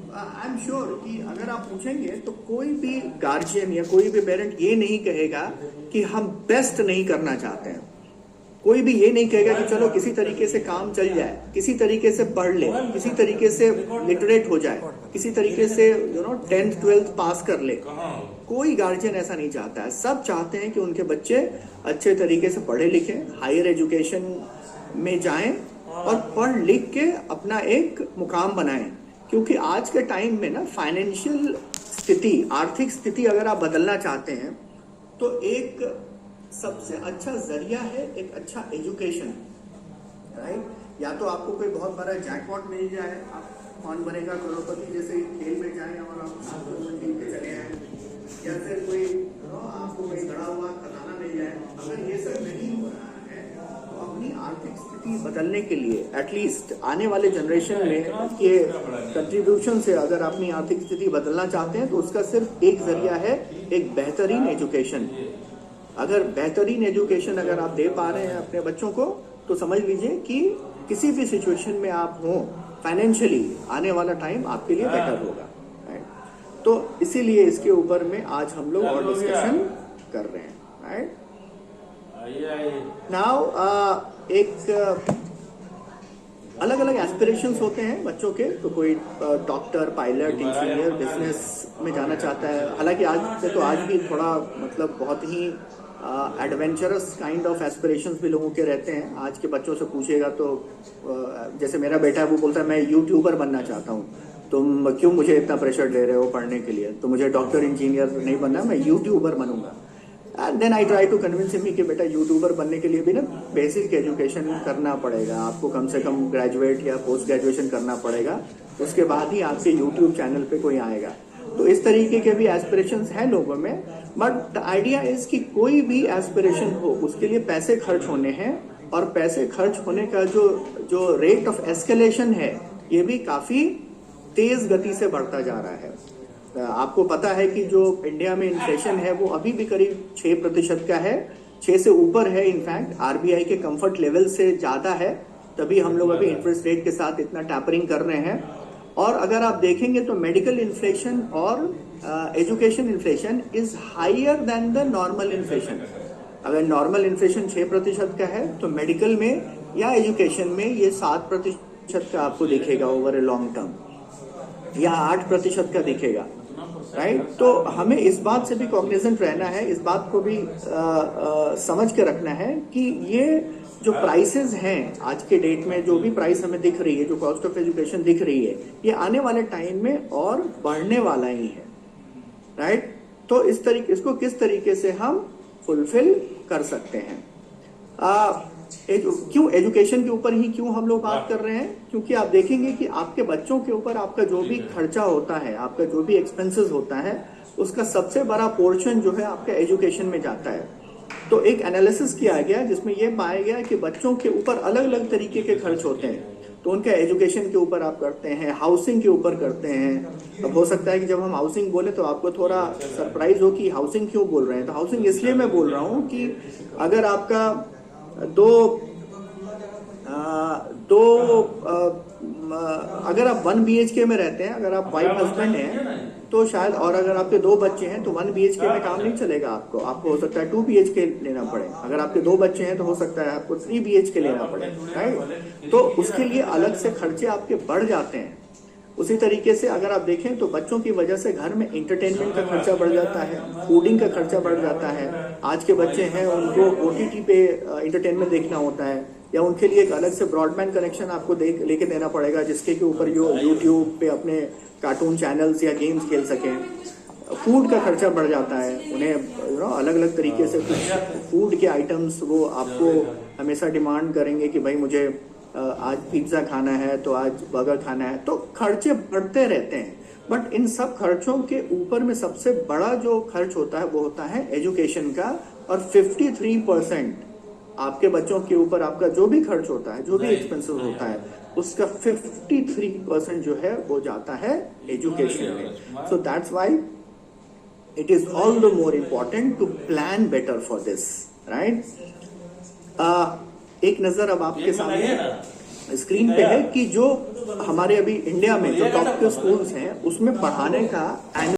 I am sure कि अगर आप पूछेंगे तो कोई भी गार्जियन या कोई भी पेरेंट ये नहीं कहेगा कि हम बेस्ट नहीं करना चाहते हैं। कोई भी ये नहीं कहेगा कि चलो किसी तरीके से काम चल जाए, किसी तरीके से पढ़ ले, किसी तरीके से लिटरेट हो जाए, किसी तरीके से 10th 12th पास कर ले। कोई गार्जियन ऐसा नहीं चाहता है। सब चाहते हैं कि उनके बच्चे अच्छे तरीके से पढ़े लिखे, हायर एजुकेशन में जाएं और पढ़ लिख के अपना एक मुकाम बनाएं। क्योंकि आज के टाइम में ना फाइनेंशियल स्थिति, आर्थिक स्थिति अगर आप बदलना चाहते हैं तो एक सबसे अच्छा जरिया है एक अच्छा एजुकेशन, राइट। या तो आपको कोई बहुत बड़ा जैकपॉट मिल जाए, आप कौन बनेगा करोड़पति जैसे खेल में जाए और आप टीम पे चले आए, या फिर कोई आपको कोई गड़ा हुआ खजाना मिल जाए। अगर ये सब नहीं हो रहा है तो अपनी आर्थिक स्थिति बदलने के लिए एटलीस्ट आने वाले जनरेशन में के कंट्रीब्यूशन से अगर अपनी आर्थिक स्थिति बदलना चाहते हैं तो उसका सिर्फ एक जरिया है, एक बेहतरीन एजुकेशन। अगर बेहतरीन एजुकेशन अगर आप दे पा रहे हैं अपने बच्चों को तो समझ लीजिए कि किसी भी सिचुएशन में आप हो फाइनेंशियली, आने वाला टाइम आपके लिए बेटर होगा, राइट। तो इसीलिए इसके ऊपर में आज हम लोग और डिस्कशन कर रहे हैं, राइट। नाउ एक अलग अलग एस्पिरेशंस होते हैं बच्चों के। तो कोई डॉक्टर, पायलट, इंजीनियर, बिजनेस में जाना चाहता है। हालांकि आज से तो आज भी थोड़ा मतलब बहुत ही एडवेंचरस काइंड ऑफ एस्पिरेशंस भी लोगों के रहते हैं। आज के बच्चों से पूछेगा तो जैसे मेरा बेटा है वो बोलता है मैं यूट्यूबर बनना चाहता हूँ, तुम क्यों मुझे इतना प्रेशर दे रहे हो पढ़ने के लिए, तो मुझे डॉक्टर इंजीनियर नहीं बनना, मैं यूट्यूबर बनूंगा। And then I try to convince him कि बेटा यूट्यूबर बनने के लिए भी ना बेसिक एजुकेशन करना पड़ेगा, आपको कम से कम ग्रेजुएट या पोस्ट ग्रेजुएशन करना पड़ेगा, उसके बाद ही आपके यूट्यूब चैनल पे कोई आएगा। तो इस तरीके के भी एस्पिरेशंस हैं लोगों में। बट द आइडिया इज कि कोई भी एस्पिरेशन हो उसके लिए पैसे खर्च होने हैं, और पैसे खर्च होने का जो रेट ऑफ एस्केलेशन है ये भी काफी तेज गति से बढ़ता जा रहा है। आपको पता है कि जो इंडिया में इन्फ्लेशन है वो अभी भी करीब 6% का है, 6 से ऊपर है। इनफैक्ट आरबीआई के कंफर्ट लेवल से ज्यादा है, तभी हम लोग अभी इंटरेस्ट रेट के साथ इतना टैपरिंग कर रहे हैं। और अगर आप देखेंगे तो मेडिकल इन्फ्लेशन और education inflation is higher than the normal inflation. अगर नॉर्मल इन्फ्लेशन 6% का है तो मेडिकल में या एजुकेशन में ये 7% का आपको दिखेगा ओवर ए लॉन्ग टर्म, या 8% का दिखेगा, राइट। तो हमें इस बात से भी कॉग्निजेंट रहना है, इस बात को भी समझ के रखना है कि ये जो प्राइसेस हैं आज के डेट में, जो भी प्राइस हमें दिख रही है, जो कॉस्ट ऑफ एजुकेशन दिख रही है, ये आने वाले टाइम में और बढ़ने वाला ही है, राइट। तो इसको किस तरीके से हम फुलफिल कर सकते हैं। क्यों एजुकेशन के ऊपर ही क्यों हम लोग बात कर रहे हैं, क्योंकि आप देखेंगे कि आपके बच्चों के ऊपर आपका जो भी खर्चा होता है, आपका जो भी एक्सपेंसेस होता है, उसका सबसे बड़ा पोर्शन जो है आपका एजुकेशन में जाता है। तो एक एनालिसिस किया गया जिसमें यह पाया गया कि बच्चों के ऊपर अलग अलग तरीके के खर्च होते हैं। तो उनका एजुकेशन के ऊपर आप करते हैं, हाउसिंग के ऊपर करते हैं। अब हो सकता है कि जब हम हाउसिंग बोले तो आपको थोड़ा सरप्राइज हो कि हाउसिंग क्यों बोल रहे हैं। तो हाउसिंग इसलिए मैं बोल रहा हूँ कि अगर आपका अगर आप 1 BHK में रहते हैं, अगर आप वाइफ हस्बैंड हैं तो शायद, और अगर आपके 2 बच्चे हैं तो 1 BHK में काम नहीं चलेगा आपको हो सकता है 2 BHK लेना पड़े। अगर आपके 2 बच्चे हैं तो हो सकता है आपको 3 BHK लेना पड़े, राइट। तो उसके लिए अलग से खर्चे आपके बढ़ जाते हैं। उसी तरीके से अगर आप देखें तो बच्चों की वजह से घर में एंटरटेनमेंट का खर्चा बढ़ जाता है, फूडिंग का खर्चा बढ़ जाता है। आज के बच्चे हैं उनको OTT पे एंटरटेनमेंट देखना होता है, या उनके लिए एक अलग से ब्रॉडबैंड कनेक्शन आपको लेके देना पड़ेगा जिसके के ऊपर जो यूट्यूब पे अपने कार्टून चैनल्स या गेम्स खेल सकें। फूड का खर्चा बढ़ जाता है, उन्हें अलग अलग तरीके से कुछ फूड के आइटम्स वो आपको हमेशा डिमांड करेंगे कि भाई मुझे आज पिज्जा खाना है, तो आज बर्गर खाना है। तो खर्चे बढ़ते रहते हैं। बट इन सब खर्चों के ऊपर में सबसे बड़ा जो खर्च होता है वो होता है एजुकेशन का, और 53% आपके बच्चों के ऊपर आपका जो भी खर्च होता है, जो भी एक्सपेंसेस होता है, उसका 53% जो है वो जाता है एजुकेशन में। So that's why it is all the more important to plan better for this, right. एक नजर अब आपके सामने स्क्रीन पे है कि जो हमारे अभी इंडिया में जो टॉप के स्कूल्स हैं उसमें पढ़ाने का